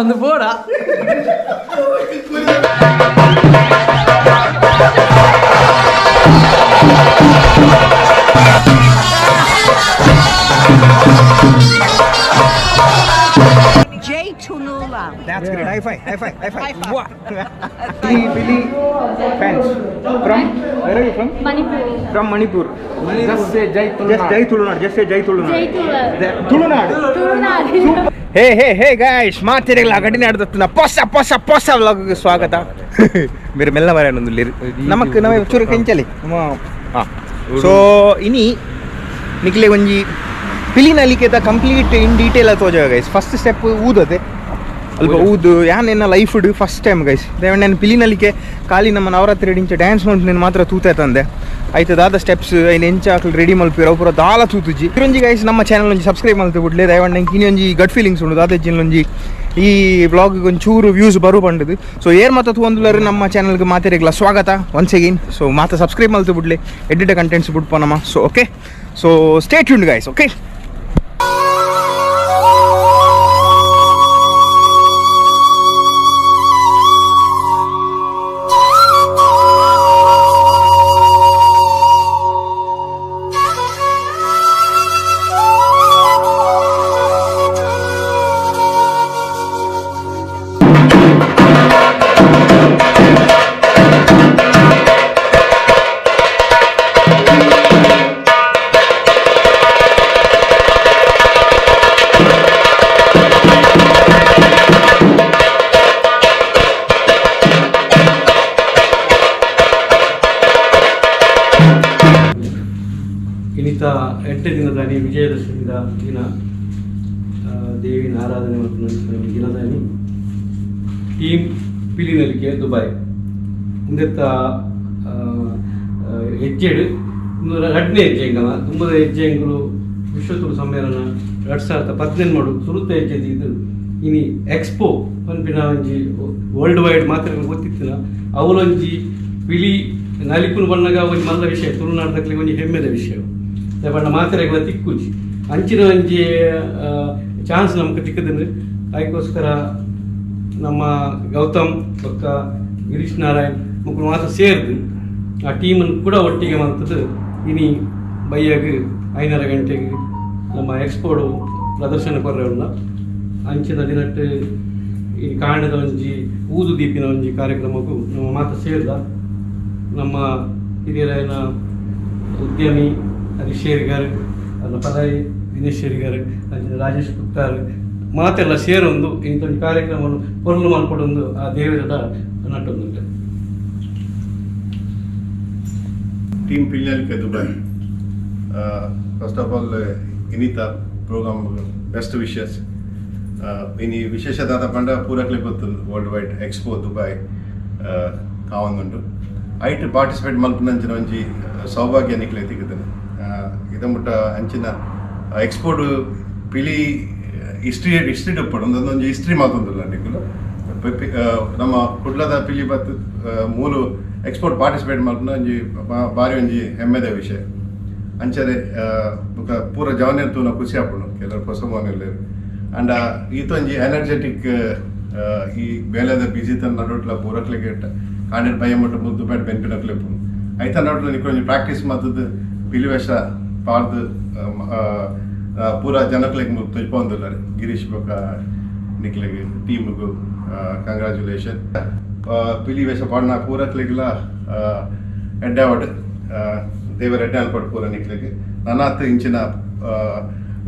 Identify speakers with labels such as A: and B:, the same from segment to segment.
A: வந்து போடா.
B: Jay Tunula.
C: That's great. High five. High five. High five.
B: High five.
C: Wow. Billy fans. From where are you from?
D: Manipur.
C: From Manipur.
A: Just say Jai Tulunadu.
C: Just Jai Tulunadu. Just say Jai Tulunadu.
D: Jay
C: Tulunadu.
D: Tulunadu.
C: Hey guys, ಮಾತಿರಲ್ಲ ಗಡಿನ ಆಡ್ದತ್ತನ ಪೊಸ ವ್ಲಾಗ್ಗೆ ಸ್ವಾಗತ. మీరు మెల్లవరే నందులి నమక్ నమ ಚೂರು ಕೆಂಚಲಿ so ಇನಿ ನಿಕ್ಲೆ ಒಂಜಿ ಪಿಲಿನಲಿಕೆದ complete in detail ತೋಜ ಗೈಸ್. ಫಸ್ಟ್ ಸ್ಟೆಪ್ ಊದದೆ ಅಲ್ಪ ಊದು ಯಾನೆನ್ನ ಲೈಫ್ ಫಸ್ಟ್ ಟೈಮ್ ಗೈಸ್ ದೇವಣ್ಣ ನಾನು ಪಿಲಿನಲಿಕೆ ಖಾಲಿ ನಮ್ಮ ನವರಾತ್ರಿ ರೆಡಿಂಚ ಡ್ಯಾನ್ಸ್ ಮಾಡ್ತೀನಿ ಮಾತ್ರ ತೂತೆ ತಂದೆ ಆಯ್ತದಾದ ಸ್ಟೆಪ್ಸ್ ಐನು ಎಂಚಾಕ್ಲು ರೆಡಿ ಮಲ್ಪಿರೋ ಪೂರ ದಾಲ ತೂತುಜಿ ಇರೊಂಜಿ ಗೈಸ್ ನಮ್ಮ ಚಾನಲ್ ಒಂಜಿ ಸಬ್ಸ್ಕ್ರೈಬ್ ಮಲ್ತು ಬಿಡ್ಲೆ ದಯವಣ್ಣ ಇನ್ನೊಂಜಿ ಗಟ್ ಫೀಲಿಂಗ್ಸ್ ಉಂಡು ಅದೇಜಿನೊಂಜಿ ಈ ಬ್ಲಾಗ್ ಒಂಚೂರು ವ್ಯೂಸ್ ಬರು ಬಂಡದು. ಸೊ ಏರ್ ಮಾತ ಒಂದುಲರು ನಮ್ಮ ಚಾನಲ್ಗೆ ಮಾತೆರೆಗ್ಲ ಸ್ವಾಗತ ಒನ್ಸ್ ಅಗೈನ್. ಸೊ ಮಾತ ಸಬ್ಸ್ಕ್ರೈಬ್ ಮಲ್ತು ಬಿಡ್ಲೆ ಎಡಿಟ್ ಕಂಟೆಂಟ್ಸ್ ಬಿಡ್ಪ ನಮ್ಮ. So okay, so stay tuned guys. Okay,
A: ಇನ್ನಿತ 8 ದಿನದಾನಿ ವಿಜಯದಶಮಿದ ದಿನ ದೇವಿನ ಆರಾಧನೆ ಮತ್ತು ದಿನದಾನಿ ಟೀಮ್ ಪಿಲಿನಲಿಕೆ ದುಬೈ ಇಂದತ್ತ ಹೆಜ್ಜೆಡು 2ನೇ ಹೆಜ್ಜೆ ಇಂಗನ ತುಂಬದ ಹೆಜ್ಜೆ ಎಂಗಳು ವಿಶ್ವತುಳು ಸಮ್ಮೇಳನ 2018 ಸುರುತ್ತ ಹೆಜ್ಜೆ ಇದು ಇನಿ ಎಕ್ಸ್ಪೋ ಪನ್ಪಿನ ಒಂಜಿ ವರ್ಲ್ಡ್ ವೈಡ್ ಮಾತ್ರ ಗೊತ್ತಿತ್ತಿನ ಅವಲೊಂಜಿ ಪಿಲಿ ನಲಿಪುನ ಬಣ್ಣಗ ಒಂಜಿ ಮಲ್ಲ ವಿಷಯ ತುಳುನಾಡದಲ್ಲಿ ಒಂಜಿ ಹೆಮ್ಮೆದ ವಿಷಯ ಬಣ್ಣ ಮಾತ್ರೆಗಳ ತಿಕ್ಕುಜಿ ಅಂಚಿನ ಒಂಜಿ ಚಾನ್ಸ್ ನಮ್ಗೆ ತಿಕ್ಕದ್ರೆ ಅದಕ್ಕೋಸ್ಕರ ನಮ್ಮ ಗೌತಮ್ ಪಕ್ಕ ಗಿರೀಶ್ ನಾರಾಯಣ್ ಮಕ್ಕಳು ಮಾತ್ರ ಸೇರಿದು ಆ ಟೀಮನ್ನು ಕೂಡ ಒಟ್ಟಿಗೆ ಮಾಡ್ತದ್ದು ಇನಿ ಬೈಯಾಗ 5:30 ಗಂಟೆಗೆ ನಮ್ಮ ಎಕ್ಸ್ಪೋರ್ಡು ಪ್ರದರ್ಶನ ಕೊರ್ರೆಲ್ಲ ಅಂಚಿನ ದಿನಟ್ಟು ಈ ಕಾಂಡದ ಒಂಜಿ ಊದು ದೀಪಿನ ಒಂಜಿ ಕಾರ್ಯಕ್ರಮಕ್ಕೂ ನಮ್ಮ ಮಾತ್ರ ಸೇರಿದ ನಮ್ಮ ಹಿರಿಯರಾಯನ ಉದ್ಯಮಿ ಹರೀಶ್ ಶೇರಿಗಾರ್ ಅಲ್ಲ ಪದಾಯಿ ದಿನೇಶ್ ಶೇರಿಗಾರ್ ರಾಜೇಶ್ ಗುಪ್ತಾರ್ ಮಾತೆಲ್ಲ ಸೇರೊಂದು ಇಂಥೊಂದು ಕಾರ್ಯಕ್ರಮವನ್ನು ಪೊರ್ಲು ಮಾಡ್ಕೊಡೊಂದು ಆ ದೇವರ ನಟ್ಟೊಂದುಂಟು.
E: Team Pilinalike Dubai first of all ಇನ್ನಿತ ಪ್ರೋಗ್ರಾಮ್ ಬೆಸ್ಟ್ ವಿಶಸ್ ಇನಿ ವಿಶೇಷದಾದ ಪಂಡ ಪೂರಕ್ಲೆ ಗೊತ್ತು ವರ್ಲ್ಡ್ ವೈಡ್ ಎಕ್ಸ್ಪೋ ದುಬೈ ಕಾವೊಂದುಂಡು ಐಟ್ ಪಾರ್ಟಿಸಿಪೇಟ್ ಮಲ್ಪನಂಚಿನ ಒಂಜಿ ಸೌಭಾಗ್ಯ ನಿಕ್ಲೆ ತಿಕ್ಕುತ್ತೇನೆ ಇದಮುಟ್ಟ ಅಂಚಿನ ಎಕ್ಸ್ಪೋರ್ಟ್ ಪಿಲಿ ಹಿಸ್ಟ್ರಿ ಉಪ್ಪಡು ಒಂದೊಂದು ಹಿಸ್ಟ್ರಿ ಮಾತೊಂದುಲ್ಲ ನಿಕ್ಕಲು ನಮ್ಮ ಕುಡ್ಲದ ಪಿಲಿ ಬತ್ತು ಮೂಲು ಎಕ್ಸ್ಪೋರ್ಟ್ ಪಾರ್ಟಿಸಿಪೇಟ್ ಮಲ್ಪನ ಒಂಜಿ ಬಾರಿ ಒಂಜಿ ಹೆಮ್ಮೆದ ವಿಷಯ ಅಂಚನೆ ಪೂರ ಜವನೇರ್ ತೂನ ಖುಷಿ ಆಪುಂಡು ಕೆಲವರು ಹೊಸ ಮನೆಯಲ್ಲೇರು ಅಂಡ್ ಈತೊಂಜಿ ಎನರ್ಜೆಟಿಕ್ ಈ ಬೇಲೆದ ಬಿಜಿ ತನ್ನ ನಡೋಟ್ಲ ಪೂರಕ್ಲೆಗೆ ಕಾಂಡೆಡ್ ಭಯ ಮಟ್ಟ ಮುದ್ದು ಬೇಡ ಬೆನ್ಪಿನಕ್ಲೆ ಪುಂಡು ಐತ ನಡೋಟ್ಲ ನಿಕ್ಕೊಂಜಿ ಪ್ರಾಕ್ಟೀಸ್ ಮತ್ತದು ಪಿಲಿವೇಷ ಪಾಡ್ದು ಪೂರ ಜನಕ್ಲೆಗೆ ತುಜ್ಪೊಂದುಲ್ಲ ಗಿರೀಶ್ ಬೊಕ್ಕ ನಿಕ್ಲೆಗೆ ಟೀಮ್ಗೂ ಕಂಗ್ರ್ಯಾಚುಲೇಷನ್ ಪಿಲಿ ವೇಷ ಪಾಡ್ನ ಪೂರಕ್ಲೆಗ್ಲ ಎಡ್ಡೆ ಅವಾರ್ಡ್ ದೇವರ ಎಡ್ಡೆ ಅನ್ಪಡ್ ಪೂರ ನಿಕ್ಲೆಗೆ ನನ್ನಾತ್ ಇಂಚಿನ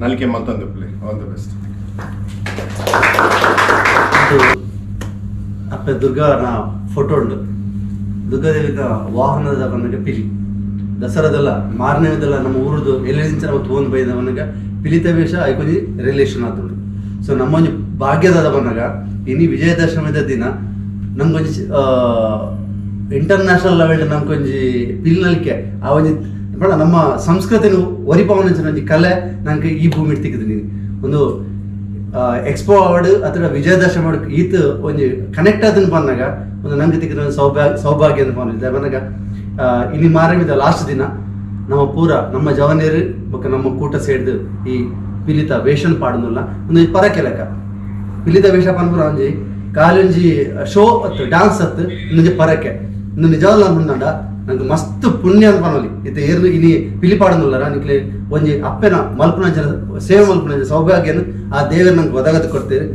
E: ನಲಿಕೆ ಮಂತಂದು ಪ್ಲೇ ಆಲ್ ದಿ ಬೆಸ್ಟ್.
F: ಅಪ್ಪ ದುರ್ಗಾನ ಫೋಟೋ ಉಂಡು ದುರ್ಗಾದೇವಿಗ ವಾಹನದ ಬನ್ನಗ ಪಿಲಿ ದಸರಾದಲ್ಲ ಮಾರನೇದಲ್ಲ ನಮ್ಮ ಊರದು ಎಲ್ಲೆಂಚ ನಾವು ತೊಗೊಂಡು ಬೈದವನಾಗ ಪಿಲಿತ ವೇಷ ಐಕೊಂಜಿ ರಿಲೇಷನ್ ಆತುಂಡು. ಸೊ ನಮ್ಮೊಂಜಿ ಭಾಗ್ಯದಾದ ಬನ್ನಾಗ ಇನಿ ವಿಜಯದಶಮಿದ ದಿನ ನಮ್ಗೊಂಜಿ ಇಂಟರ್ನ್ಯಾಷನಲ್ ಲೆವೆಲ್ ನಮ್ಗೊಂಜಿ ಪಿಲಿನಲಿಕೆ ಆ ಒಂಜಿ ಬಡ ನಮ್ಮ ಸಂಸ್ಕೃತಿನ ಒರಿಪವನಂಚಿನ ಒಂಜಿ ಕಲೆ ನಂಗೆ ಈ ಭೂಮಿ ತಿಕ್ಕಿದ್ದೀನಿ ಒಂದು ಎಕ್ಸ್ಪೋ ಅವಾರ್ಡ್ ಅಥವಾ ವಿಜಯದಶಮಿ ಅವಾರ್ಡ್ ಈತ ಒಂಜಿ ಕನೆಕ್ಟ್ ಅದನ್ನು ಬಂದಾಗ ಒಂದು ನಂಗೆ ತಿಕ್ಕಿದ ಸೌಭಾಗ್ಯ ಅಂತ ಬಂದಿದ್ದೆ ಬಂದಾಗ ಇಲ್ಲಿ ಮಾರಮಿದ ಲಾಸ್ಟ್ ದಿನ ನಮ್ಮ ಪೂರ ನಮ್ಮ ಜವನೇರು ಮತ್ತು ನಮ್ಮ ಕೂಟ ಸೇರಿದು ಈ ಪಿಲಿತ ವೇಷನ್ ಪಾಡೋದಿಲ್ಲ ಒಂದು ಪರಕೆ ಲೆಕ್ಕ ಪಿಲಿದ ವೇಷ ಪನ್ಪುರ ಒಂಜಿ ಕಾಲೊಂಜಿ ಶೋ ಅತ್ತು ಡ್ಯಾನ್ಸ್ ಅತ್ತು ಇನ್ನೊಂಜಿ ಪರಕೆ ಇನ್ನು ನಿಜವಾದ ಮುಂದಂಡ ನಂಗೆ ಮಸ್ತ್ ಪುಣ್ಯ ಅಂತ ಪನೋಲಿ ಇತ್ತೆ ಏರ್ನು ಇನಿ ಪಿಲಿಪಾಡನುಲ್ಲರ ನಿಕ್ಲೆ ಒಂಜಿ ಅಪ್ಪೆನ ಮಲ್ಪುನಂಚನ ಸೇವೆ ಮಲ್ಪುನಂಚ ಸೌಭಾಗ್ಯನ ಆ ದೇವರು ನಂಗೆ ಒದಗದ ಕೊಡ್ತೇವೆ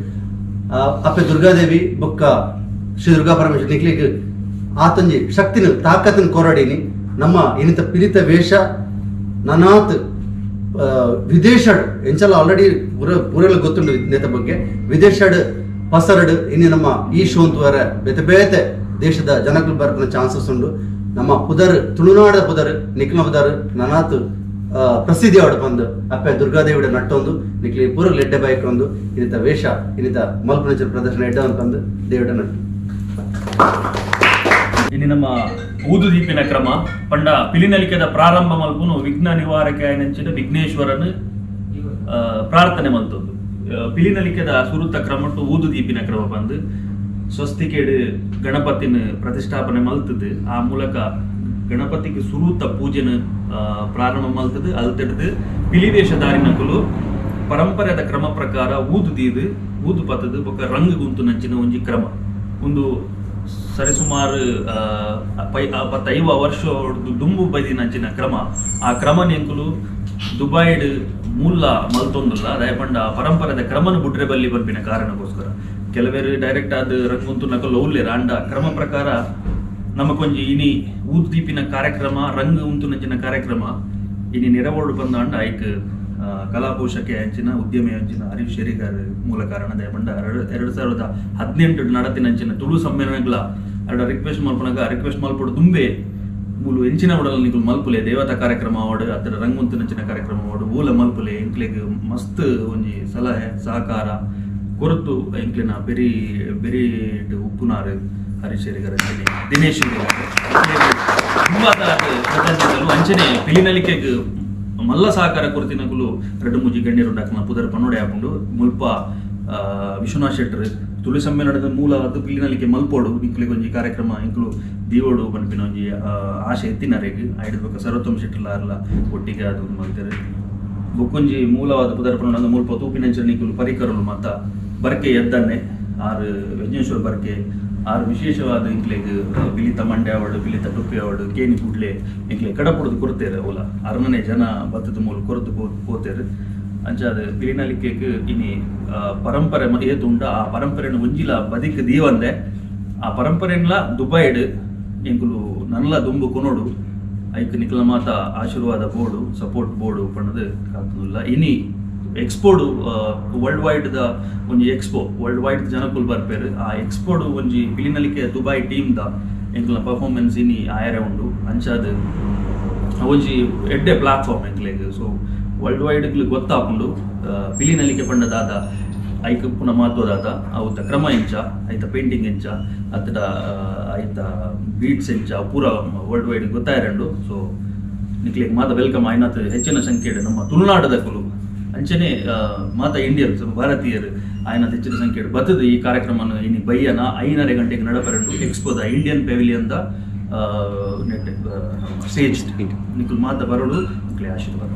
F: ಅಪ್ಪೆ ದುರ್ಗಾದೇವಿ ಬೊಕ್ಕ ಶ್ರೀ ದುರ್ಗಾ ಪರಮೇಶ್ವರ ನಿಕ್ಲಿಗೆ ಆತಂಜಿ ಶಕ್ತಿನ ತಾಕತ್ತಿನ ಕೊರಡೀನಿ ನಮ್ಮ ಇನ್ನಿತ ಪಿಲಿತ ವೇಷ ನನಾತ್ ವಿದೇಶಡ್ ಎಂಚಲ ಆಲ್ರೆಡಿ ಪೂರೆಲ್ಲ ಗೊತ್ತುಂಡು ನೇತ ಬಗ್ಗೆ ವಿದೇಶಡ್ ಪಸರಡ್ ಇನ್ನು ನಮ್ಮ ಈ ಶೋ ಅಂತುವರೆ ಬೇತೆ ಬೇತೆ ದೇಶದ ಜನಗಳು ಬರ್ಪನ ಚಾನ್ಸಸ್ ಉಂಡು ನಮ್ಮ ಪುದರ್ ತುಳುನಾಡ ಪುದರ್ ನಿಕ್ಲ ಪುದರ್ ನನಾತ್ ಪ್ರಸಿದ್ಧಿ ಆವಡ್ ಬಂದು ಅಪ್ಪೆ ದುರ್ಗಾದೇವಿಡ ನಟ್ಟೊಂದು ನಿಕ್ಲಿ ಪೂರ ಲೆಡ್ಡೆ ಬೈಕ್ ಒಂದು ಇನ್ನಿತ ವೇಷ ಇನ್ನಿತ ಮಲ್ಪನಚರ ಪ್ರದರ್ಶನ ಎಡ್ಡ ಅಂತಂದು ದೇವಿಡ ನಟ್ಟು
D: ಇನ್ನು ನಮ್ಮ ಊದು ದೀಪಿನ ಕ್ರಮ ಪಂಡ ಪಿಲಿನಲಿಕೆದ ಪ್ರಾರಂಭ ಮಲ್ಪುನು ವಿಘ್ನ ನಿವಾರಕ ನೆಂಚಿನ ವಿಘ್ನೇಶ್ವರನು ಪ್ರಾರ್ಥನೆ ಮಲ್ತದ್ದು ಪಿಲಿನಲಿಕೆದ ಸುರುತ ಕ್ರಮಟ್ಟು ಊದು ದೀಪಿನ ಕ್ರಮ ಬಂದು ಸ್ವಸ್ತಿಕೇಡು ಗಣಪತಿನ ಪ್ರತಿಷ್ಠಾಪನೆ ಮಲ್ತದ್ದು ಆ ಮೂಲಕ ಗಣಪತಿಗೆ ಸುರುತ ಪೂಜೆನ ಪ್ರಾರಂಭ ಮಲ್ತದ್ದು ಅಲ್ತಡ್ದು ಪಿಲಿವೇಷಧಾರಿನಕುಲು ಪರಂಪರೆದ ಕ್ರಮ ಪ್ರಕಾರ ಊದು ದೀದು ಊದು ಪತ್ತದು ಬೊಕ್ಕ ರಂಗ್ ಗುಂತು ನಂಚಿನ ಒಂಜಿ ಕ್ರಮ ಒಂದು ಸರಿಸುಮಾರು 5 ವರ್ಷ ದುಂಬು ಬೈದಿ ನಂಚಿನ ಕ್ರಮ ಆ ಕ್ರಮ ನೆಂಕುಲು ದುಬೈಡ್ ಮೂಲ ಮಲ್ತೊಂದುಲ್ಲ ದಯಪಂಡ ಪರಂಪರೆದ ಕ್ರಮನ ಬುಡ್ರೆ ಬಲ್ಲಿ ಬರ್ಪಿನ ಕಾರಣಕ್ಕೋಸ್ಕರ ಕೆಲವೇರು ಡೈರೆಕ್ಟ್ ಆದ ರಂಗುಂತು ನಕಲು ಒಳ್ಳೆರ ಅಂಡ ಕ್ರಮ ಪ್ರಕಾರ ನಮಕೊಂಜಿ ಇನಿ ಊದು ದೀಪಿನ ಕಾರ್ಯಕ್ರಮ ರಂಗ್ ಉಂತು ನಂಚಿನ ಕಾರ್ಯಕ್ರಮ ಇನಿ ನೆರವೋಡು ಬಂದ ಅಂಡ ಐಕ್ ಕಲಾಪೋಷಕ್ಕೆ ಅಂಚಿನ ಉದ್ಯಮಿ ಅಂಚಿನ ಹರೀಶ್ ಶೇರಿಗಾರ್ ಮೂಲ ಕಾರಣ ದಯಪಂಡ 2018 ನಡತಿನಂಚಿನ ತುಳು ಸಮ್ಮೇಳನಗಳ ರಿಕ್ವೆಸ್ಟ್ ಮಲ್ಪಡು ತುಂಬೆ ಮೂಲು ಎಂಚಿನ ಉಡಲ್ ನಿಗುಲು ಮಲ್ಪುಲೆ ದೇವತಾ ಕಾರ್ಯಕ್ರಮ ಅವಾರ್ಡ್ ಅದರ ರಂಗುಂತು ನಂಚಿನ ಕಾರ್ಯಕ್ರಮ ಅವಾರ್ಡ್ ಮೂಲ ಮಲ್ಪುಲೆ ಎಂಕ್ಲೆಗ್ ಮಸ್ತ್ ಒಂಜಿ ಸಲಹೆ ಸಹಕಾರ ಕೊರತು ಎಂಕ್ಲೆನ ಬೆರಿ ಉಪ್ಪುನಾರು ಹರೀಶ್ ಶೇರಿಗಾರ್ ದಿನೇಶ್ ತುಂಬಾ ಅಂಚನೆ ಪಿಲಿನಲಿಕೆಗ್ ಮಲ್ಲ ಸಹಕಾರ ಕೊರತಿನಕುಲು 2-3 ಗಣ್ಯರು ಡಾಕ್ನ ಪುದರ್ ಪನ್ನೋಡೆ ಹಾಕೊಂಡು ಮುಲ್ಪ ವಿಶ್ವನಾಥ್ ಶೆಟ್ಟರ್ ತುಳು ಸಮ್ಮೇಳನದ ಮೂಲವಾದ ಪಿಲಿನಲಿಕೆ ಮಲ್ಪೋಡು ನಿಕ್ಲಿಗೆ ಒಂಜಿ ಕಾರ್ಯಕ್ರಮ ಇಂಕ್ಲು ದೀವೋಡು ಪನ್ಪಿನ ಒಂಜಿ ಆಶೆ ಎತ್ತಿನರೆಗ್ ಆಯ್ಡ್ಬೇಕು ಸರ್ವೋತ್ತಮ ಶೆಟ್ಟರ್ಲ ಒಟ್ಟಿಗೆ ಅದು ಮಾಡ್ತಾರೆ ಬೊಕ್ಕೊಂಜಿ ಮೂಲವಾದ ಪುದರ್ ಪನ್ನೋಡ ಮುಲ್ಪ ತೂಪಿನಂಚರ ನಿಕ್ಲು ಪರಿಕರಲು ಮತ್ತ ಬರ್ಕೆ ಎದ್ದನ್ನೆ 6 ವಿಘ್ನೇಶ್ವರ ಬರ್ಕೆ 6 ವಿಶೇಷವಾದ ಇಂಕ್ಲೆಗ್ ಬಿಲಿತ ಮಂಡ್ಯ ಅವಾರ್ಡ್ ಬಿಲಿತ ಟೊಪ್ಪಿ ಅವಾರ್ಡ್ ಕೇನಿ ಕೂಡ್ಲೆ ಇಂಕ್ಲೆ ಕಡಪುಡದು ಕೊಡ್ತೇರೆ ಅವಲ 6ನೇ ಜನ ಬತ್ತದ ಮೂಲ ಕೊರತು ಪೋತೇರು ಅಂಚಾದ ಪಿಲಿನಲಿಕೆಗ್ ಇನಿ ಪರಂಪರೆ ಏತುಂಡ ಆ ಪರಂಪರೆನ ಒಂಜಿಲ ಬದಿಕ್ ದೀವಂದೆ ಆ ಪರಂಪರೆನ್ಲ ದುಬೈಡ್ ಎಂಕುಲು ನನ್ಲ ದುಂಬು ಕೊನೋಡು ಐಕ್ ನಿಕ್ಲ ಮಾತ ಆಶೀರ್ವಾದ ಬೋರ್ಡು ಸಪೋರ್ಟ್ ಬೋರ್ಡು ಪಣ್ಣದು ಕಾತುಲ್ಲ ಇನಿ ಎಕ್ಸ್ಪೋಡು ವರ್ಲ್ಡ್ ವೈಡ್ ದ ಒಂಜಿ ಎಕ್ಸ್ಪೋ ವರ್ಲ್ಡ್ ವೈಡ್ ಜನಕುಲ್ ಬರ್ಪೇರು ಆ ಎಕ್ಸ್ಪೋಡು ಒಂಜಿ ಪಿಲಿನಲಿಕೆ ದುಬೈ ಟೀಮ್ ದ ಎಂಕ್ಲ ಪರ್ಫಾರ್ಮೆನ್ಸ್ ಇನಿ ಆಯರೆ ಉಂಡು ಅಂಚಾದ ಒಂಜಿ ಎಡ್ಡೆ ಪ್ಲಾಟ್ಫಾರ್ಮ್ ಎಂಕ್ಲೆಗ್ ಸೊ ವರ್ಲ್ಡ್ ವೈಡ್ ಗೊತ್ತಾಪುಂಡು ಪಿಲಿನಲಿಕೆ ಪಂಡದಾದ ಐಕ್ ಪುನಃ ಮಹತ್ವದಾದ ಅವತ್ತ ಕ್ರಮ ಎಂಚ ಐತ ಪೇಂಟಿಂಗ್ ಎಂಚ ಅತ್ತಡ ಐತ ಬೀಟ್ಸ್ ಎಂಚ ಪೂರ ವರ್ಲ್ಡ್ ವೈಡ್ ಗೊತ್ತಾಯರಂಡು ಸೊ ನಿಕ್ಲೆಗ್ ಮಾತ ವೆಲ್ಕಮ್ ಆಯ್ನಾತ್ ಹೆಚ್ಚಿನ ಸಂಖ್ಯೆಡ್ ನಮ್ಮ ತುಳುನಾಡದಕ್ಕಲು ಅಂಚನೆ ಮಾತ ಇಂಡಿಯನ್ಸ್ ಭಾರತೀಯರು ಆಯ್ನ ಹೆಚ್ಚಿನ ಸಂಖ್ಯೆಡ್ ಬತ್ತದ ಈ ಕಾರ್ಯಕ್ರಮ ಇನಿ ಬೈಯನ 5:30 ಗಂಟೆಗೆ ನಡಪರಂಡು ಎಕ್ಸ್ಪೋದ ಇಂಡಿಯನ್ ಪೆವಿಲಿಯನ್ ದ ನೆಟ್ ಸ್ಟೇಜ್ ನಿಕ್ಲು ಮಾತ ಬರಲು ನಿಕ್ಲೆ ಆಶೀರ್ವಾದ.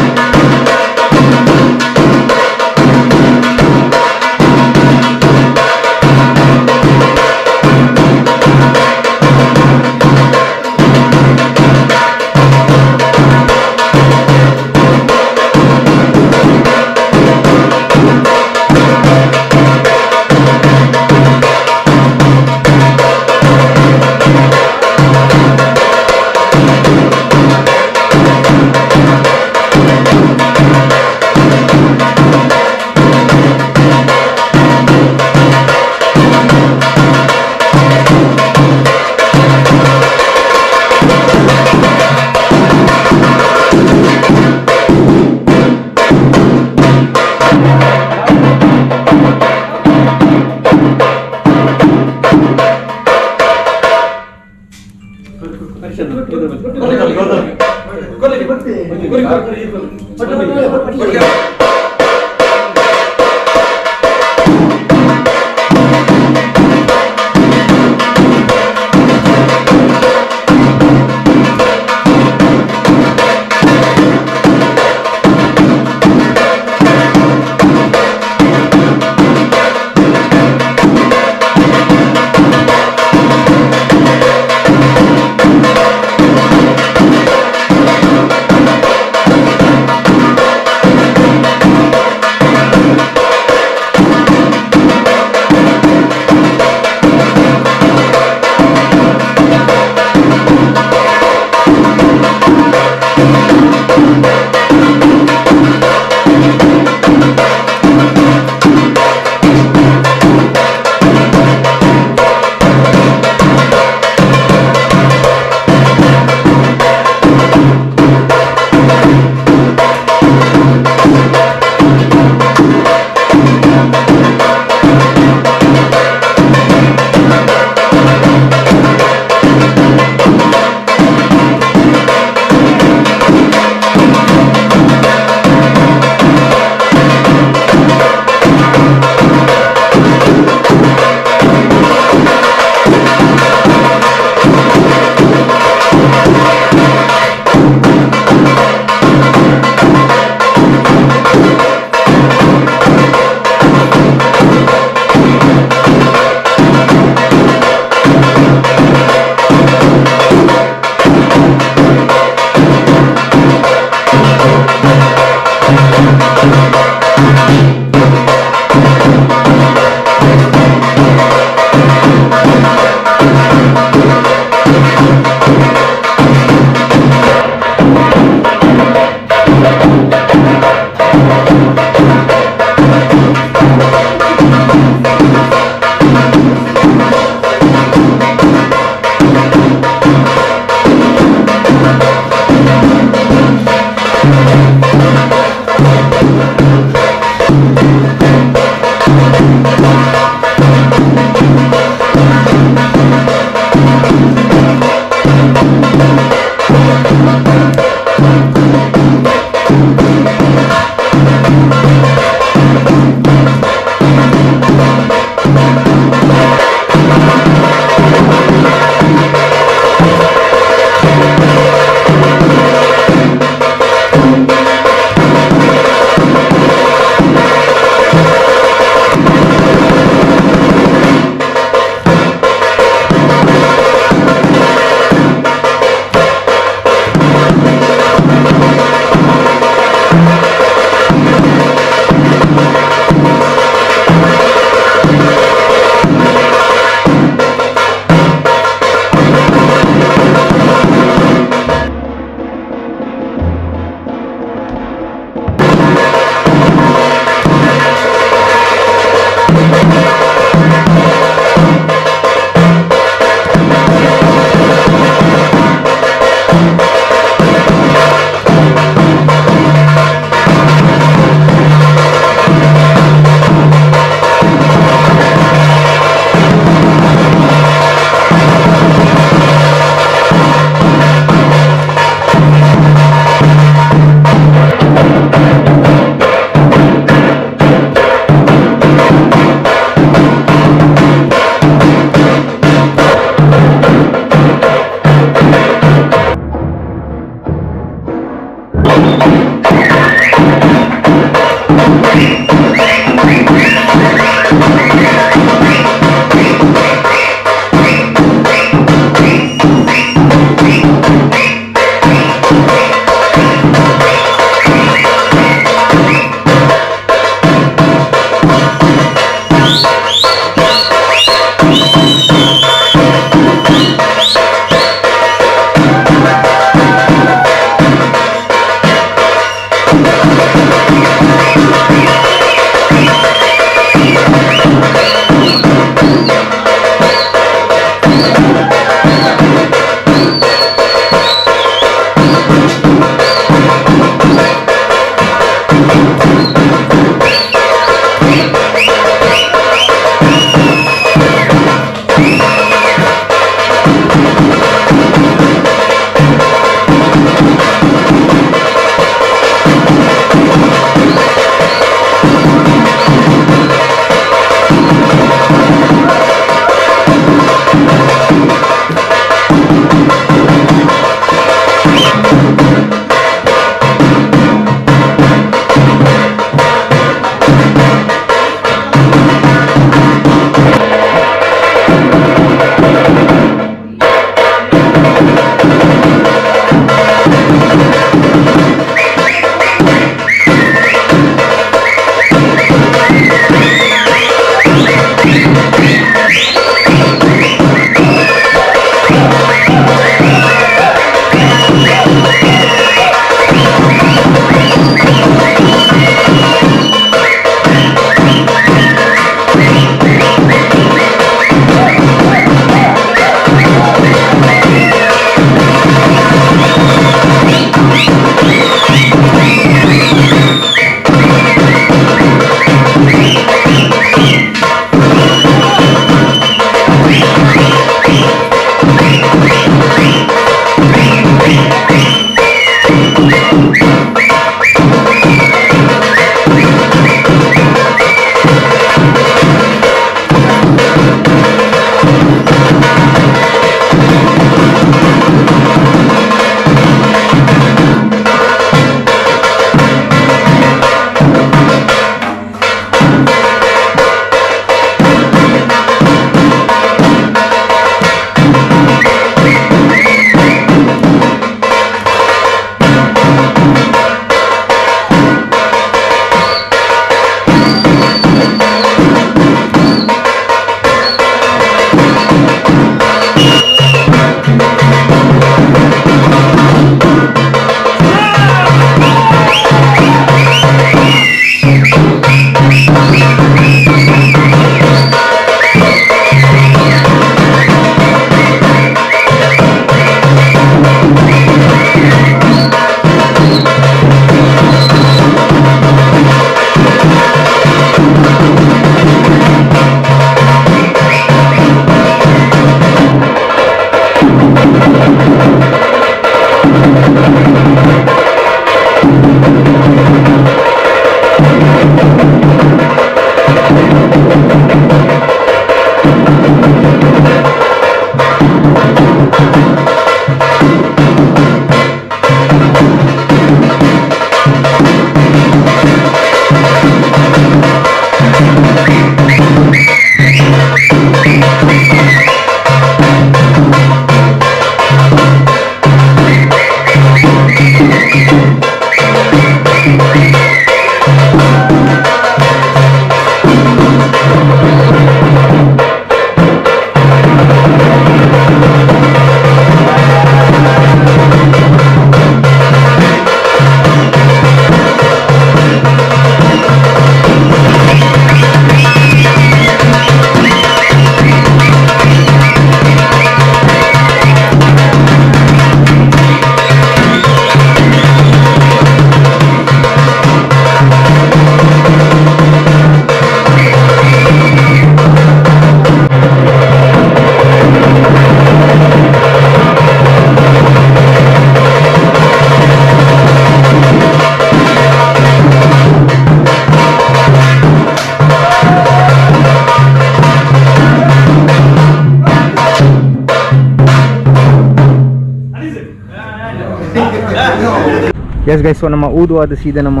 C: ಎಸ್ ಗೈಸ್, ಸೊ ನಮ್ಮ ಊದುವಾದ ಸೀದಾ ನಮ್ಮ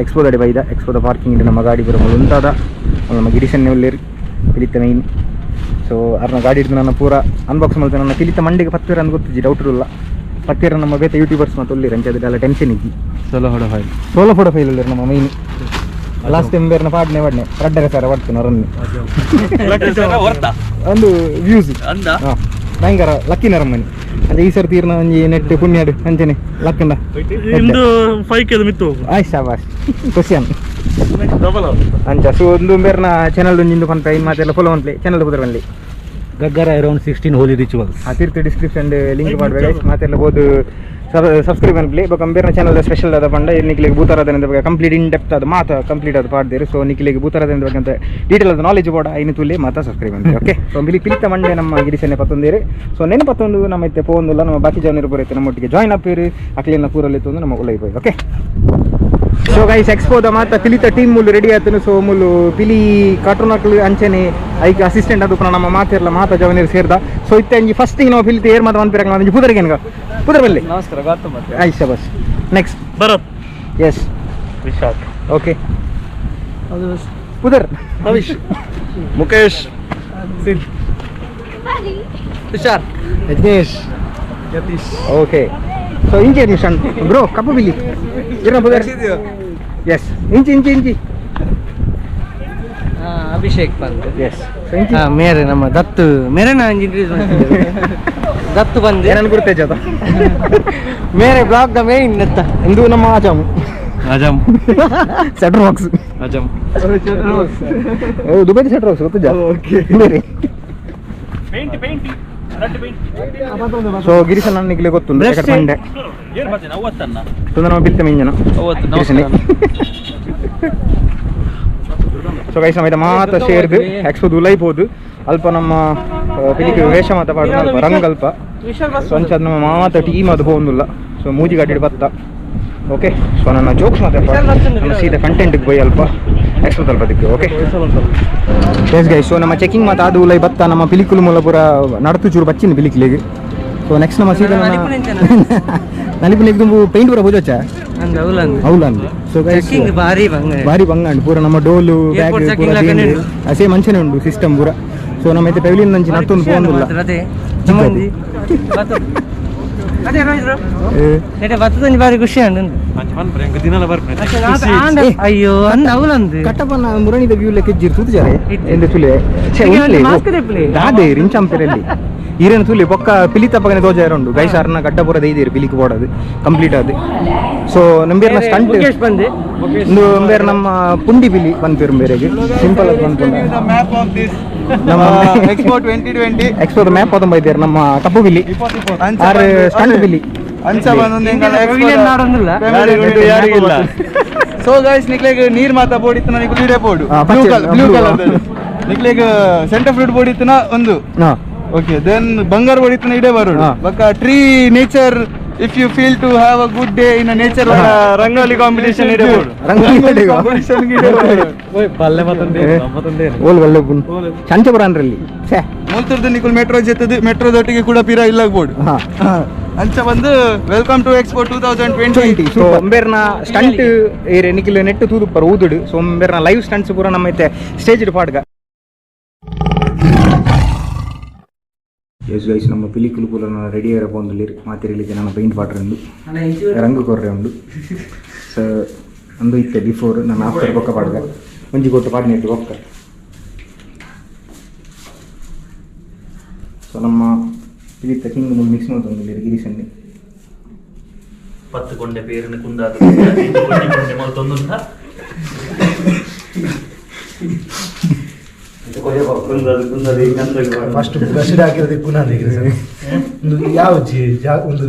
C: ಎಕ್ಸ್ಪೋದ ಬೈದ ಎಕ್ಸ್ಪೋದ ಪಾರ್ಕಿಂಗ್ ನಮ್ಮ ಗಾಡಿ ಬರೋ ಉಂಟಾದ ನಮ್ಮ ಗಿರಿಸನ್ನೇ ಒಳ್ಳೆ ಪಿಲಿತ ಮೈನ್. ಸೊ ಅರ್ನ ಗಾಡಿ ಹಿಡಿದು ನನ್ನ ಪೂರ ಅನ್ಬಾಕ್ಸ್ ಮಾಡ್ತೇನೆ. ನನ್ನ ಪಿಲಿತ ಮಂಡಿಗೆ ಪತ್ತಿರ ಅಂತ ಗೊತ್ತಿದ್ದಿ, ಡೌಟ್ ಇಲ್ಲ. ಪತ್ತಿರ ನಮ್ಮ ಬೇತೆ ಯೂಟ್ಯೂಬರ್ಸ್ ಮತ್ತು ಒಳ್ಳೆ ರಂಚೆ ಅದೆಲ್ಲ ಟೆನ್ಷನ್ ಇದ್ದಿ. ಸೋಲೋ ಫೋಟೋ ಫೈಲ್ ಒಳ್ಳೆ ನಮ್ಮ ಮೈನ್ ಲಾಸ್ಟ್ ಟೈಮ್ ಬೇರೆ ಪಾಡ್ನೆ ರಡ್ಡರೆ ಸರ ಬರ್ತೀನಿ ಅವರನ್ನು ಒಂದು ವ್ಯೂಸ್ ಹಾಂ ಭಯಂಕರ ಲಕ್ಕಿನ ರಮ್ಮನಿ ಅದೇ ಈ ಸರ್ತಿ ಇರ್ನ ಒಂಜಿ ನೆಟ್ ಪುಣ್ಯಾಡು ಅಂಚನೆ ಲಕ್ಕಂಡ ಆಯ್ತು ಶಾಬಾಸ್ ಖುಷಿಯನ್ ಅಂಚ. ಸೊ ಒಂದು ಬೇರೆನ ಚಾನಲ್ ಒಂದಿಂದು ಪಂಪ ಇನ್ನು ಮಾತೆಲ್ಲ ಫಾಲೋ ಅನ್ಪ್ಲೆ ಚಾನಲ್ ಹೋದ್ರೆ ಬನ್ನಿ
A: ಗಗ್ಗರ ಅರೌಂಡ್ 16 ಹೋಲಿ ರಿಚುವಲ್ಸ್
C: ಆ ತೀರ್ಥ ಡಿಸ್ಕ್ರಿಪ್ಷನ್ ಲಿಂಕ್ ಮಾಡಬೇಕು ಮಾತೆಲ್ಲ ಬೋದು ಸಬ್ಸ್ಕ್ರೈಬ್ ಅನ್ಪ್ಲಿ ಬೊಕ್ಕ ಬೇರೆ ಚಾನಲ್ ಸ್ಪೆಷಲ್ ಅದ ಪಂಡ ನಿಕ್ಲಿಗೆ ಭೂತಾರಾಧನೆ ಬಗ್ಗೆ ಕಂಪ್ಲೀಟ್ ಇನ್ ಡೆಪ್ತ್ ಅದು ಮಾತು ಕಂಪ್ಲೀಟ್ ಅದು ಪಾಡ್ದೇರು. ಸೊ ನಿಕ್ಲಿಗೆ ಭೂತಾರಾಧನೆ ಬಗ್ಗೆ ಅಂತ ಡೀಟೇಲ್ ಅದು ನಾಲೆಜ್ ಬೋಡ ಐನು ತುಲ್ಲಿ ಮಾತಾ ಸಬ್ಸ್ಕ್ರೈಬ್ ಅಂತ. ಓಕೆ, ಸೊ ಪಿಲಿತ ಮಂಡೆ ನಮ್ಮ ಗಿರಿಸನೆ ಪತ್ತೊಂದೇರು. ಸೊ ನೆನೆ ಪತ್ತೊಂದು ನಮ್ಮ ಇತ್ತೆ ಪೋಂದಿಲ್ಲ ನಮ್ಮ ಬಾಕಿ ಜನ ಬರುತ್ತೆ ನಮ್ಮೊಟ್ಟಿಗೆ ಜಾಯ್ನ್ ಅಪ್ಪಿರು ಅಕ್ಲಿನ ಪೂರಲ್ಲಿ ತಂದು ನಮ್ಮ ಉಳ್ಳೈ ಹೋಯ್. ಓಕೆ, ಸೊ ಗೈಸ್ ಎಕ್ಸ್ಪೋದ ಮಾತ ಪಿಲಿತ ಟೀಮ್ ಮುಲ್ಲು ರೆಡಿ ಆಯ್ತು. ಸೊ ಮುಲ್ಲು ಪಿಲಿ ಕಾರ್ಟೂನಕ್ಲು ಅಂಚನೆ ಐಕ್ ಅಸಿಸ್ಟೆಂಟ್ ಅದು ನಮ್ಮ ಮಾತಿರಲ್ಲ ಮಾತ ಜವನೀರು ಸೇರ್ದ. ಸೊ ಇತ್ತೆ ಅಂಜಿ ಫಸ್ಟ್ ನಾವು ಪಿಲಿತ ಏರ್ ಮಾತ ಅನ್ಪಿರಲ್ಲ ಅಂಜಿ ಪುದರ್ಗೆ ಪುದರ್ ಬಲ್ಲಿ
A: ನಮಸ್ಕಾರ ಗೌತಮ್ ಮತ್ತೆ
C: ಆಯ್ತು ಶಬಾಸ್. Next
A: Bharat
C: yes
A: Vishakh
C: okay ಪುದರ್
A: ರವೀಶ್
E: ಮುಖೇಶ್
A: ಸಿದ್ ತುಷಾರ್
C: ಯಜ್ಞೇಶ್
A: ಯತೀಶ್
C: ಓಕೆ. ಸೊ ಇಂಚಿ ಅಡ್ಮಿಷನ್ ಬ್ರೋ ಕಪ್ಪು ಬಿಲ್ಲಿ ಇರೋ ಪುದರ್ ಎಸ್ ಇಂಚಿ
A: ಅಭಿಷೇಕ್ ಬಂದು
C: ಎಸ್ ಸೊ ಇಂಚಿ
A: ಮೇರೆ ನಮ್ಮ ದತ್ತು ಮೇರೆನ ಇಂಟ್ರೀಸ್ ದತ್ತು ಬಂದು
C: ಏನನ್ನು ಗುರುತೇಜ್ ಅದ
A: ಮೇರೆ ಬ್ಲಾಕ್ ದ ಮೇನ್ ನೆತ್ತ
C: ಇಂದು ನಮ್ಮ ಆಜಾಮ್
A: ಅಜಮ್
C: ಸೆಟರ್ ಬಾಕ್ಸ್
A: ಅಜಮ್
C: ದುಬೈ ಸೆಟರ್ ಬಾಕ್ಸ್ ಗೊತ್ತು ಜಾ
A: ಓಕೆ
C: ಬೇರೆ. ಸೊ ಗಿರಿಸನ್ ನನಗೆ ಗೊತ್ತುಂಟು ಯಾಕಂದ್ರೆ ಮಂಡೆ ತುಂಬ ನಮ್ಮ ಬಿಲ್ತ ಮಿಂಜನ ಗಿರಿಸನೆ. ಸೊ ಗೈಸ್ ನಮ್ಮ ಮಾತ ಸೇರ್ದು ಎಕ್ಸ್ಪೋದು ಲೈಬೋದು ಅಲ್ಪ ನಮ್ಮ ಪಿಲಿಕೆ ವೇಷ ಮಾತ ಪಾಡು ಅಲ್ಪ ರಂಗ್ ಅಲ್ಪ ಸ್ವಂಚ ನಮ್ಮ ಮಾತ ಟೀಮ್ ಅದು ಹೋಗುದಿಲ್ಲ. ಸೊ ಮೂಜಿ ಗಾಡಿ ಬತ್ತ. ಓಕೆ, ಸೊ ನನ್ನ ಜೋಕ್ಸ್ ಮಾತ ನಮ್ಮ ಸೀದಾ ಕಂಟೆಂಟ್ಗೆ ಹೋಯ್ ಅಲ್ಪ ಎಕ್ಸ್ಪೋ ಅಲ್ಪ ದಿಕ್ಕೆ. ಓಕೆ ಎಸ್ ಗೈಸ್, ಸೊ ನಮ್ಮ ಚೆಕಿಂಗ್ ಮಾತ ಅದು ಲೈ ಬತ್ತ ನಮ್ಮ ಪಿಲಿಕುಲು ಮೂಲ ಪೂರ ನಡತು ಚೂರು ಬಚ್ಚಿನ ಪಿಲಿಕ್ಲಿಗೆ. ಸೊ ನೆಕ್ಸ್ಟ್ ನಮ್ಮ ಸೀದಾ ನಲಿಪುನ ತುಂಬ ಪೇಂಟ್ ಪೂರ ಬುಜೋಚ అవునండి. సో గైస్ భారీ బంగాండి పూర నమ్మ డోలు బ్యాగ్ పూర అసే మంచినే ఉండు సిస్టమ్ పూర. సో నమైతే పెవిలియన్ నుంచి నడుతుంది పోందుಲ್ಲ
A: ಬಾರಿ ಖುಷಿ ಅಯ್ಯೋ
C: ಕಟ್ಟಪನ್ನ ಮುರಣಿದ ವ್ಯೂ ಲೆಕ್ಕ ಜಿರ್ ತುಜಾರೆ ಎಂದ ತುಲೆ ದಾದೆ ರಿಂಚಂಪೆರಲ್ಲಿ ಈರೇನು ತುಲಿ ಪೊಕ್ಕ ಪಿಲಿತ ಪಗನೆ ತೋಜ ಇರೋಂಡು ಗೈಸ್ ಅರ್ನ ಗಡ್ಡಪುರ ದೈದೇರು ಪಿಲಿಕ್ ಬೋಡದು ಕಂಪ್ಲೀಟ್ ಅದು. ಸೊ ನಂಬೇರ್ನ ಸ್ಟಂಟ್
A: ಬಂದೆ
C: ಒಂದು ನಂಬೇರ್ ನಮ್ಮ ಪುಂಡಿ ಪಿಲಿ ಬಂದ್ಪೇರು ಬೇರೆಗೆ ಸಿಂಪಲ್ ಆಗಿ ಬಂದ್ಪುಂಡ ನಮ್ಮ
G: ಎಕ್ಸ್ಪೋ 2020
C: ಎಕ್ಸ್ಪೋದ ಮ್ಯಾಪ್ ಪದಂ ಬೈದೇರು ನಮ್ಮ ಕಪ್ಪು ಪಿಲಿ ಆರ್ ಸ್ಟಂಟ್ ಪಿಲಿ
G: ಅಂಚ ಬಂದೊಂದು
A: ಯಾರಿಗಿಲ್ಲ.
G: ಸೊ ಗೈಸ್ ನಿಕ್ಲೆಗ್ ನೀರ್ ಮಾತಾ ಬೋರ್ಡ್ ಇತ್ತು ನನಗೆ ಲೀಡೆ ಬೋರ್ಡ್ ಬ್ಲೂ ಕಲರ್ ನಿಕ್ಲೆಗ್ ಸೆಂಟರ್ ಫ್ರೂಟ್ ಬೋರ್ಡ್ ಇತ್ತು ಒಂದು ಓಕೆ ದೆನ್ ಬಂಗಾರ ಬೋರ್ಡ್ ಇತ್ತು ಇಡೆ ಬರೋಡು ಬಕ್ಕ tree nature if you feel to have a good day in nature rangoli competition ಇಡೆ ಬೋರ್ಡ್
C: ರಂಗೋಲಿ
G: ಕಾಂಪಿಟೇಷನ್ ಇಡೆ ಬೋರ್ಡ್
A: ಪಲ್ಲೆ ಮತ್ತೊಂದೇ
C: ಓಲ್ ಒಳ್ಳೆ ಚಂಚಪುರ ಅನ್ರಲ್ಲಿ
G: ಮೂಲ್ತುರ್ದು ನಿಕುಲ್ ಮೆಟ್ರೋ ಜೆತ್ತದು ಮೆಟ್ರೋದೊಟ್ಟಿಗೆ ಕೂಡ ಪಿರ ಇಲ್ಲ ಬೋರ್ಡ್ ಅಂಚ ಬಂದು ವೆಲ್ಕಮ್ ಟು ಎಕ್ಸ್ಪೋ 2020.
C: ಸೊ ಒಂಬೇರ್ನ ಸ್ಟಂಟ್ ಏರೆ ನಿಖಿಲ್ ನೆಟ್ಟು ತೂದುಪ್ಪರ್ ಊದುಡು. ಸೊ ಒಂಬೇರ್ನ ಲೈವ್ ಸ್ಟಂಟ್ಸ್ ಪೂರ ನಮ್ಮ ಐತೆ ಸ್ಟೇಜ್ ಪಾಡ್ಗ. ಎಸ್ ಗೈಸ್ ನಮ್ಮ ಪಿಲಿಕುಲು ಪೂರ ರೆಡಿ ಇರಪ್ಪ ಒಂದು ಮಾತಿರಲಿಕ್ಕೆ ನನ್ನ ಪೇಂಟ್ ವಾಟರ್ ಉಂಡು ರಂಗು ಕೊರ್ರೆ ಉಂಡು. ಸೊ ಒಂದು ಇತ್ತೆ ಬಿಫೋರ್ ನನ್ನ ಆಫ್ಟರ್ ಬೊಕ್ಕ ಪಾಡ್ಗ ಒಂಜಿ ಕೊಟ್ಟು ಪಾಡಿನಿಟ್ಟು ಬೊಕ್ಕ. ಸೊ ನಮ್ಮ ಪಿಲಿತ ಕಿಂಗ್ ಮುಲ್ ಮಿಕ್ಸ್ ಮಾಡ್ತೊಂದು ಗಿರಿಸನ್ನಿ
D: ಪತ್ತುಕೊಂಡೆ ಪೇರಿನ ಕುಂದಾದ ಮಲ್ತೊಂದುಂಟ
F: ಫಸ್ಟ್ ಬಸಿಡ್ ಹಾಕಿರೋದಕ್ಕೆ ಪುನಃ ಯಾವ ಒಂದು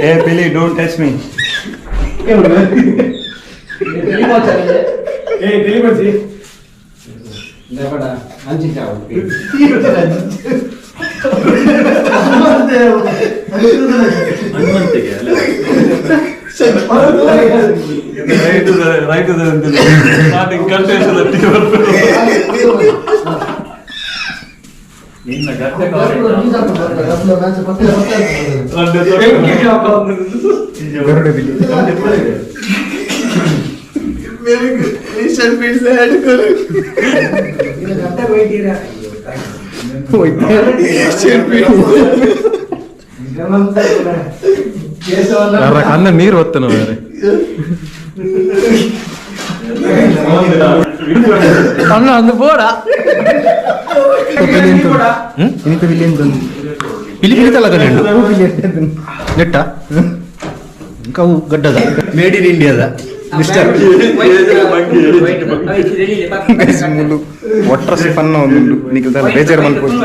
G: Hey Billy, don't touch me.
D: ಹನುಮಂತಿಗೆ ಅಲ್ಲ ನಿನ್ನ ಗದ್ದೆ
H: ಅನ್ನ ನೀರು ಹೊತ್ತನ ಬೇರೆ
A: ಅಣ್ಣ ಒಂದು ಬೋಡ
H: ಇಲ್ಲಿ ಬಿಳಿತಲ್ಲ ನೆಟ್ಟ ಕವು ಗಡ್ಡದ
F: ಮೇಡ್ ಇನ್ ಇಂಡಿಯಾದ
C: ಒಟ್ರ ಸಿಫನ್ನ ಒಂದು ನಿಖಿಲ್ದಲ್ಲ ಬೇಜಾರು ಮನ್ಪೋದು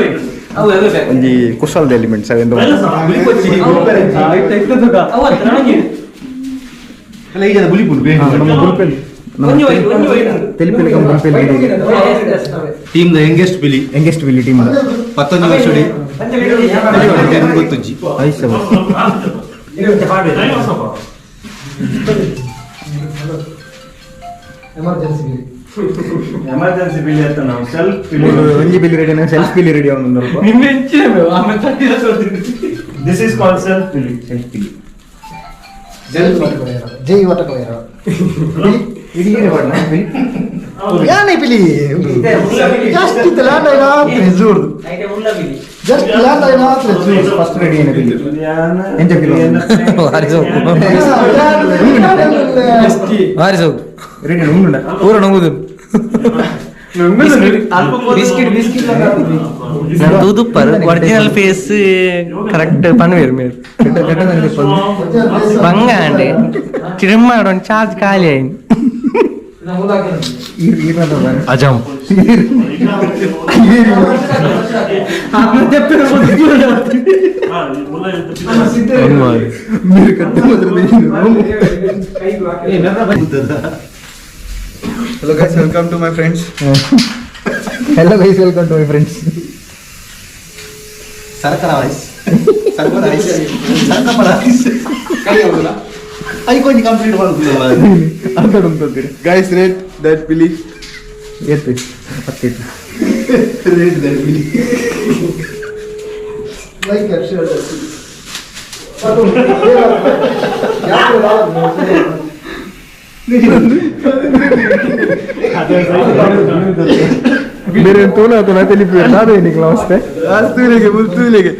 C: ಒಂಜಿ ಕುಶಲದ ಎಲಿಮೆಂಟ್ಸ್ ಅವೆಂದು
F: ಟೀಮ್ ದ ಯಂಗೆಸ್ಟ್ ಬಿಲಿ
C: ಟೀಮ್
F: 11 ವರ್ಷಡಿ ಗೊತ್ತುಜ್ಜಿ
G: ಎಮರ್ಜೆನ್ಸಿ ಬಿಲ್ ಅಂತ ನಾವು ಸೆಲ್ಫ್
C: ಒಂಜಿ ಬಿಲ್ ರೆಡಿ ಸೆಲ್ಫ್ ಬಿಲ್ ರೆಡಿ ಅವನು
G: ದಿಸ್ ಇಸ್ ಕಾಲ್ಡ್ ಸೆಲ್ಫ್ ಬಿಲ್
C: ಜೈ ಒಟಕ ಇಡೀ ಯಾನೆ ಬಿಲಿ ಜಸ್ಟ್ ಇತ್ತಲ್ಲ ಜೋರ್ದು ಜಸ್ಟ್ ಫಸ್ಟ್ ರೆಡಿ ಏನ ಬಿಲಿ ಎಂತ ಬಿಲ್ ಹಾರಿಸು ರೆಡಿ ಉಂಡುಂಡ ಪೂರ ನೊಂಗುದು
A: தூதுப்பர் ஒரிஜினல் ஃபேஸ் கரெக்ட் பண்ணுவேరు మీరు బంగాండి చిరుమ్మాడు చార్జ్ ఖాళీ అయింది
H: ಅಜಂ
C: మీరు కట్టే Hello guys, welcome to my friends. Hello guys, welcome to my friends.
F: ಸರ್ಕಾರ ರೈಸ್ ಕೈ ಹೋಗಲ್ಲ ಐಕೊಂಡಿ ಕಂಪ್ಲೀಟ್ ಮಾಡ್ಕೊಳ್ಳಲ್ಲ
C: ಅರ್ಧ ಉಂಟಂತೀರಿ
G: ಗೈಸ್ ರೇಟ್ ದಟ್ ಬಿಲಿ
C: ಎತ್ತು ಹತ್ತಿತ್ತು
F: ರೇಟ್ ದಟ್ ಬಿಲಿ ಲೈಕ್ ಅಕ್ಷರ
C: ಬೇರೆ ತೋಲ ತಿಳಿಪಿಲ್ಲ ಅದೇ ನಿಖಿಲ ಅವಸ್ಥೆ
G: ಮುತ್ತೂಲಿಗೆ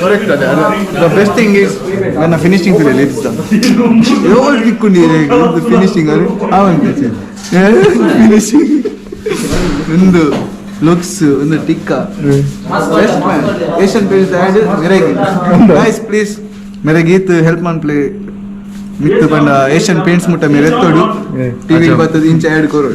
C: ಕರೆಕ್ಟ್ ಅದೇ ದ ಬೆಸ್ಟ್ ಥಿಂಗ್ ಇಸ್ ನನ್ನ ಫಿನಿಶಿಂಗ್ ಫಿಲ್ ಇರ್ತಾನೆ ఎవరు దిక్కుండి ఫినిషింగ్ అని అవంతే ఫినిషింగ్ ಒಂದು ಲುಕ್ಸ್ ಒಂದು tikka best man Asian paints add मेरे गाइस प्लीज मेरे गीत हेल्प मान प्ले मित्त बंड एशियन पेंट्स मुट्टा मेरे तोडु टीवी बत्तद इंच ऐड करो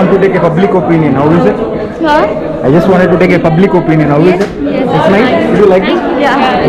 C: want to take a public opinion. How is it?
I: Huh?
C: I just wanted to take a public opinion. How is it?
I: Yes.
C: It's nice. Did you like it?
I: Yeah.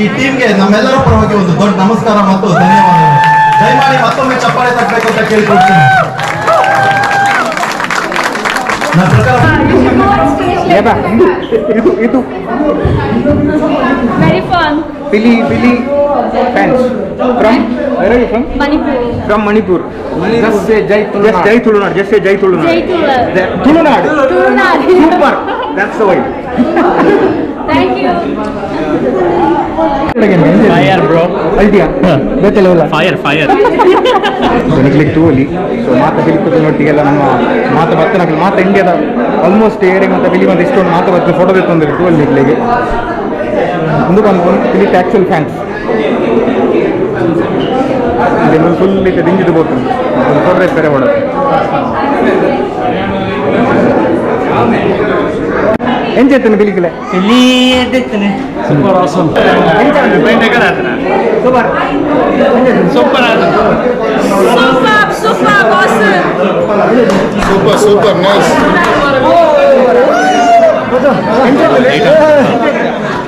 F: ಈ ಟೀಮ್ಗೆ ನಮ್ಮೆಲ್ಲರ ಪರವಾಗಿ ಒಂದು ದೊಡ್ಡ ನಮಸ್ಕಾರ ಮತ್ತು ಧನ್ಯವಾದಗಳು. ದಯಮಾಡಿ ಮತ್ತೊಮ್ಮೆ ಚಪ್ಪಾಳೆ ತಟ್ಟಬೇಕು ಅಂತ ಕೇಳ್ಕೊಳ್ತೀನಿ. ನನ್ನ ಪ್ರಕಾರ
C: ಇದು
I: Very fun.
C: Pili fans from where are you from?
I: Manipur.
C: From Manipur. Just say Jai Tulunadu. Just Jai Tulunadu. Just say Jai Tulunadu.
I: Jai Tulunadu.
C: Tulunadu.
I: Tulunadu.
C: Super. That's the way.
I: Thank you.
D: Fire, bro.
C: Idea. Better level.
D: Fire.
C: So ನಿಕ್ಲಿಕ್ಕೆ ಟೂಲಿ so ಮಾತ ಬಿಲ್ಕುತ್ತಿಗೆಲ್ಲ ನಮ್ಮ ಮಾತ ಬತ್ತನಕಲ್ ಮಾತ ಇಂಡಿಯಾದ almost ಏರೆ ಮತ್ತು ಬಿಲಿ ಮತ್ತು ಇಷ್ಟೊಂದು ಮಾತ ಬರ್ತದೆ ಫೋಟೋ ತೆತ್ತೊಂದಿರಿ ಟೂಲ್ ನಿಕ್ಲಿಗೆ ಒಂದು ಬಂದು ಇಲ್ಲಿ ಆ್ಯಕ್ಚುಲ್ ಫ್ಯಾನ್ಸ್ ಇಲ್ಲಿ ಫುಲ್ ಇತ್ತು ದಿಂಜಿದು ಬೋತುಂಡು ಫೋಟೋ ಬೇರೆ ಮಾಡೋದು ಎಂಚೆತ್ತನೆ ಬಿಲಿಕಲೆ
A: ಇಲ್ಲಿ ಸೂಪರ್ ಆಸಮ್
C: ಸೂಪರ್
A: ಸೂಪರ್ ಆದ
I: Super awesome.
E: Super nice.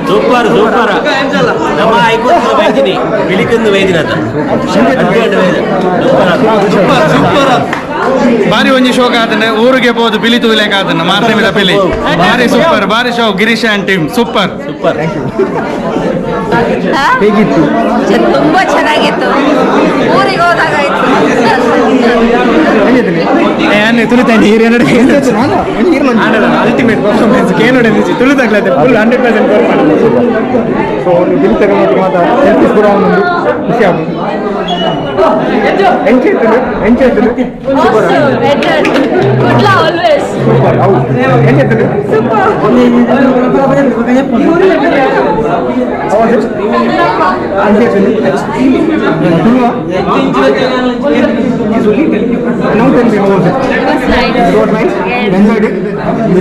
A: Super ನಮ್ಮ ಐಕೋತ್ ವೇದಿನಿ ಬಿಲಿಕಂದು ವೇದಿನ ಸೂಪರ್
G: ಬಾರಿ ಒಂಜಿ ಶೋಕ ಆತನೆ ಊರಿಗೆ ಹೋದು ಬಿಲಿ ತೂಲೆಕ ಆತನ ಮಾರನೇ ಮೇಲೆ ಬಿಲಿ ಬಾರಿ ಸೂಪರ್ ಬಾರಿ show Girish and team super
C: ಹೇಗಿತ್ತು
B: ತುಂಬಾ ಚೆನ್ನಾಗಿತ್ತು. ಊರಿಗೆ ಹೋದಾಗ
C: ತುಳಿತಾನೆ ಅಲ್ಟಿಮೇಟ್ ಪರ್ಫಾರ್ಮೆನ್ಸ್ ಕೇನೋಡೆ ತುಳಿದಾಗ್ಲತ್ತೆ ಫುಲ್ 100% ಸೊ ನೀವು ಬಿಲ್ ತಗೊಂಡು ಮಾತ್ರ ಸೆಲ್ಫೀಸ್ ಕೂಡ ಒಂದು ಖುಷಿ ಆಗುತ್ತೆ ಎಂಚೆತ್ತಲು
I: Awesome. Better. Good luck always.
C: Super ಹೌದು ಎಂಚೆತ್ತಲು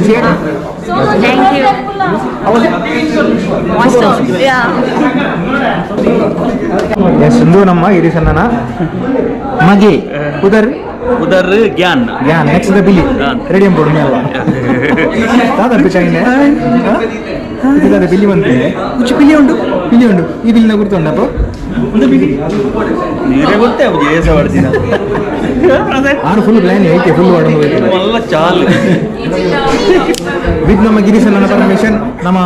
I: Thank you.
B: Awesome. Yeah.
C: Sindhu ನಮ್ಮ ಹಿರಿಸನ್ನ ಮಗೆ
D: उधर ज्ञान
C: ज्ञान नेक्स्ट द बिली रेडियम बोर्ड में अल्लाह दादा बिचाइने इधर बिली बनते हैं कुछ बिली उंडू ಈ ಬಿಲ್ ನ ಗುರುತುಂಡಪ್ಪ ಒಂದು ಬಿಲಿ
D: ನೀರೇ ಗೊತ್ತೇ ಜೇಸ ಬರ್ತೀನ
C: ಆರು ಫುಲ್ ಪ್ಲಾನ್ ಐತೆ ಫುಲ್ ವಾಡನು
D: ಎಲ್ಲ ಚಾಲ್
C: ವಿತ್ ನಮ್ಮ ಗಿರಿಸನ್ನ ಪರ್ಮಿಷನ್ ನಮ್ಮ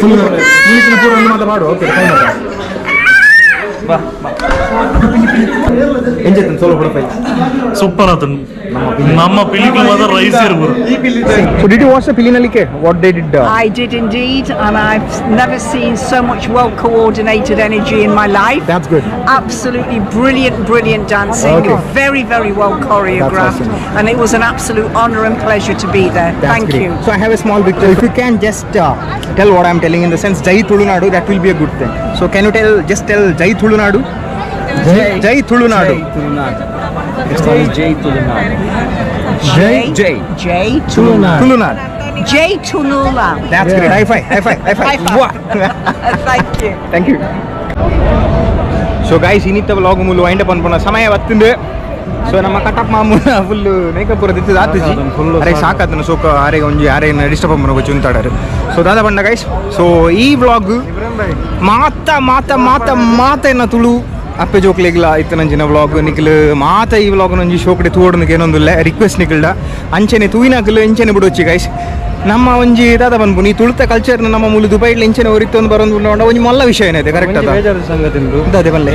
C: ಫುಲ್ ಇಂಗ್ಲಿಷ್ ಪೂರ ಒಂದು ಮಾತು ಮಾಡು ಓಕೆ ಫೈನ್ ಬಾ ಎಂಜೆತನ್ ಸೋಲೋ ಕೊಡಪ್ಪ
D: ಸೂಪರ್ ಆತನು ನಮ್ಮ ಪಿಲಿಕಲ್ ಮಾತ್ರ ರೈಸ್ ಇರ್ಬೋದು.
C: So did you watch the Pilinalike? What they did?
B: I did indeed, and I've never seen so much well-coordinated energy in my life.
C: That's good.
B: Absolutely brilliant dancing.
C: Okay.
B: Very well choreographed.
C: That's awesome.
B: And it was an absolute honour and pleasure to be there.
C: That's
B: Thank
C: great.
B: you.
C: So I have a small picture. If you can just tell what I'm telling in the sense Jai Tulunadu, that will be a good thing. So can you tell Jai Tulunadu? Jai Tulunadu.
A: It's called Jai Tulunadu.
B: Jai
C: Tulunadu.
B: Jai Tulunadu.
C: That's great. High five. Wow.
B: Thank you.
C: So guys, ಇನ್ನಿತ್ತ vlog ಮುಲು wind up ಅನ್ಪೋಣ ಸಮಯ ಬತ್ತಿಂದೆ so ನಮ್ಮ ಕಟಪ್ ಮಾಮೂಲ full makeup ಪೂರ ದಿತ್ತು ಆತಿಜಿ ಅರೆ ಸಾಕಾತನ ಸೋಕ ಆರೆಗೆ ಒಂಜಿ ಆರೆ ಡಿಸ್ಟರ್ಬ್ ಅಮ್ಮನ ಗೊಚ್ಚು ಉಂತಾಡರು ಸೊ ದಾದ ಬಂಡ ಗೈಸ್ ಸೊ ಈ ವ್ಲಾಗ್ ಮಾತ ಎನ್ನ ತುಳು ಅಪ್ಪೆ ಜೋಕ್ಲೆಗ್ಲ ಇತ್ತನಂಚಿನ ವ್ಲಾಗ್ ನಿಖಿಲ್ ಮಾತ ಈ ವ್ಲಾಗ್ ನಂಜಿ ಶೋಕಡೆ ತೂವಡನಕ್ಕೆ ಏನೊಂದಿಲ್ಲ ರಿಕ್ವೆಸ್ಟ್ ನಿಖಿಲ್ಡ ಅಂಚೆನೆ ತೂಯಿನಾಕಲ್ ಎಂಚೆನೆ ಬಿಡೋಚ್ಚಿ ಗೈಸ್ ನಮ್ಮ ಒಂಜಿ ದಾದ ಬಂದ್ಬು ನೀ ತುಳಿತ ಕಲ್ಚರ್ನ ನಮ್ಮ ಮೂಲ ದುಬೈಡ್ಲ ಎಂಚೆನೆ ಹೊರಿತೊಂದು ಬರೋದು ನೋಡ ಒಂಜಿ ಮಲ್ಲ ವಿಷಯ ಏನೈತೆ ಕರೆಕ್ಟ್ ಅದೇ ಬಲ್ಲೆ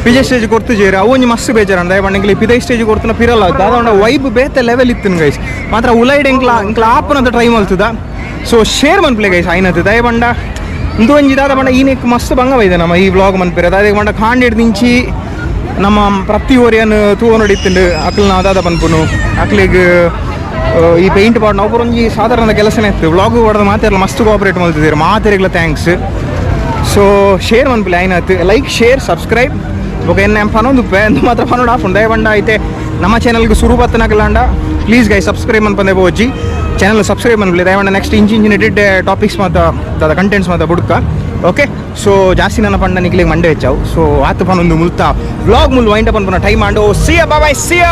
C: ಪಿಜೆ ಸ್ಟೇಜ್ ಕೊಡ್ತು ಜೇರಿ ಅವು ಒಂಜಿ ಮಸ್ತ್ ಬೇಜಾರ ದಯ ಬಣ್ಣಂಗಿಲಿ ಪಿದೆ ಸ್ಟೇಜ್ ಕೊಡ್ತನ ಪಿರಲ್ಲ ದಾದ ವೈಬ್ ಬೇತೆ ಲೆವೆಲ್ ಇತ್ತು ಗೈಸ್ ಮಾತ್ರ ಉಲೈಡ್ ಎಂಕ್ಲ ಆಪನದ ಟ್ರೈ ಮಲ್ತದ ಸೊ ಶೇರ್ ಮನ್ಪ್ಲೆ ಗೈಸ್ ಆಯ್ನದು ದಯ ಬಂಡ ಇಂದು ಒಂಜಿ ದಾದ ಬಂಡ ಈನೆಕ್ ಮಸ್ತ್ ಬಂಗವೈದೆ ನಮ್ಮ ಈ ವ್ಲಾಗ್ ಮನ್ಪಿರ ದಾದ ಬಂಡ ಕಾಂಡ್ ದಿಂಚಿ ನಮ್ಮ ಪ್ರತಿ ಓರಿಯನ್ ತೂವ ನೋಡಿತ್ತಂಡು ಅಕ್ಲ್ ನಾವು ದಾದ ಪನ್ಪುನು ಅಕ್ಲಿಗೆ ಈ ಪೇಂಟ್ ಪಾಡ್ ನಾವು ಒಂಜಿ ಸಾಧಾರಣ ಕೆಲಸನೇ ಇತ್ತು ವ್ಲಾಗ್ ಹೊಡೆದ ಮಾತೆಲ್ಲ ಮಸ್ತ್ ಕೋಆಪರೇಟ್ ಮಾಡ್ತಿದ್ದೀರಿ ಮಾತೆರಿಗ್ಲ ಥ್ಯಾಂಕ್ಸ್ ಸೊ ಶೇರ್ ಮನ್ಪಿಲ್ಲ ಆಯ್ನತ್ತು ಲೈಕ್ ಶೇರ್ ಸಬ್ಸ್ಕ್ರೈಬ್ ಓಕೆ ಏನು ಪನೊಂದು ಎಂತ ಮಾತ್ರ ಪನೋಡು ಆಫುಂಡು ದಯ ಬಂಡ ಐತೆ ನಮ್ಮ ಚಾನಲ್ಗೆ ಶುರು ಬತ್ತನಕಲ್ಲಾಂಡ ಪ್ಲೀಸ್ ಗೈ ಸಬ್ಸ್ಕ್ರೈಬ್ ಮನ್ಪಂದೆ ಬೋಜಿ ಚಾನಲ್ ಸಬ್ಸ್ಕ್ರೈಬ್ ಮನ್ಪಲಿ ದಯವಂಡ ನೆಕ್ಸ್ಟ್ ಇಂಚಿನ ಎಡಿಟ್ ಟಾಪಿಕ್ಸ್ ಮಾತ ದಾದ ಕಂಟೆಂಟ್ಸ್ ಮಾತ ಬುಡ್ಕ ಓಕೆ ಸೊ ಜಾಸ್ತಿ ನನ್ನ ಪಂಡ ನಿಕ್ಲಿಗೆ ಮಂಡೆ ಹೆಚ್ಚಾವು ಸೊ ಆತು ಪನೊಂದು ಮುಲ್ತಾ ವ್ಲಾಗ್ ಮುಲ್ ವೈಂಡ್ ಅಪ್ ಅನ್ಪನ ಟೈಮ್ ಮಾಡು ಸಿಯಾ ಬಾಯ್ ಸಿಯಾ